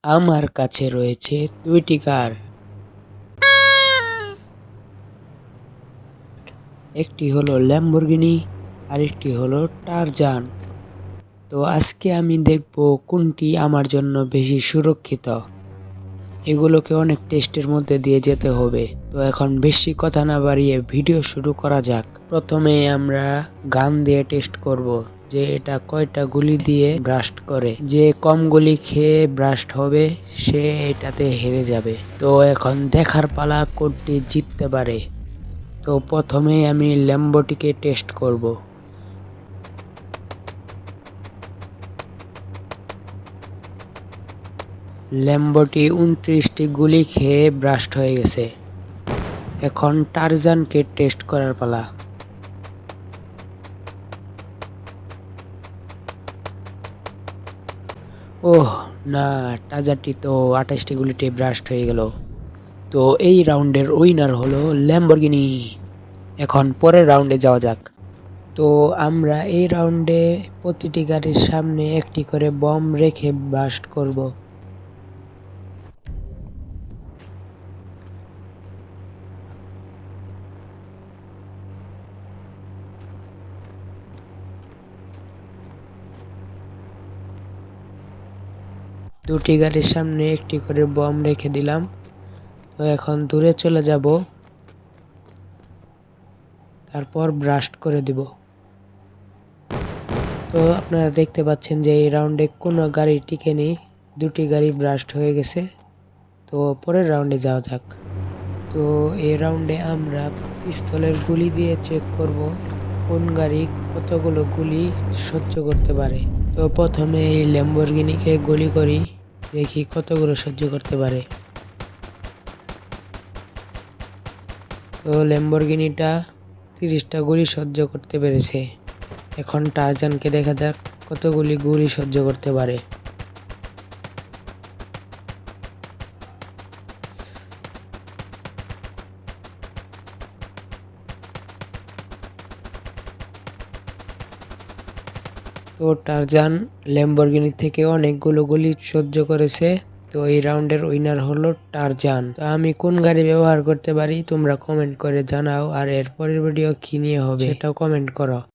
আমার কাছে রয়েছে দুইটি কার, একটি হলো ল্যাম্বরগিনি আর একটি হলো টারজান। তো আজকে আমি দেখব কোনটি আমার জন্য বেশি সুরক্ষিত। এগুলোকে অনেক টেস্টের মধ্যে দিয়ে যেতে হবে। তো এখন বেশি কথা না বাড়িয়ে ভিডিও শুরু করা যাক। প্রথমে আমরা গান দিয়ে টেস্ট করব যে এটা কয়টা গুলি দিয়ে ব্রাস্ট করে। যে কম গুলি খেয়ে ব্রাস্ট হবে সে এটাতে হেরে যাবে। তো এখন দেখার পালা কোনটি জিততে পারে। তো প্রথমে আমি ল্যাম্বোটিকে টেস্ট করব। ল্যাম্বোটি 29টি গুলি খেয়ে ব্রাস্ট হয়ে গেছে। এখন টারজানকে টেস্ট করার পালা। ওহ না, টারজানটি তো 28টি গুলিতে ব্রাস্ট হয়ে গেল। তো এই রাউন্ডের উইনার হলো ল্যাম্বরগিনি। এখন পরের রাউন্ডে যাওয়া যাক। তো আমরা এই রাউন্ডে প্রতিটি গাড়ির সামনে একটি করে বম রেখে ব্লাস্ট করব। দুটি গাড়ির সামনে একটি করে বম রেখে দিলাম। তো এখন দূরে চলে যাব, তারপর ব্লাস্ট করে দিব। তো আপনারা দেখতে পাচ্ছেন যে এই রাউন্ডে কোনো গাড়ি টিকে নেই, দুটি গাড়ি ব্লাস্ট হয়ে গেছে। তো পরের রাউন্ডে যাওয়া যাক। তো এই রাউন্ডে আমরা পিস্তলের গুলি দিয়ে চেক করব কোন গাড়ি কতগুলো গুলি সহ্য করতে পারে। তো প্রথমে এই ল্যাম্বরগিনিকে গুলি করি, দেখি কতগুলো সহ্য করতে পারে। তো ল্যাম্বরগিনিটা 30টা গুলি সহ্য করতে পেরেছে। এখন টারজানকে দেখা যাক কতগুলি গুলি সহ্য করতে পারে। তো টারজান ল্যাম্বরগিনি থেকে অনেকগুলো গুলি সহ্য করেছে। তো এই রাউন্ডের উইনার হলো টারজান। তো আমি কোন গাড়ি ব্যবহার করতে পারি তোমরা কমেন্ট করে জানাও, আর এর পরের ভিডিও কি নিয়ে হবে সেটাও কমেন্ট করো।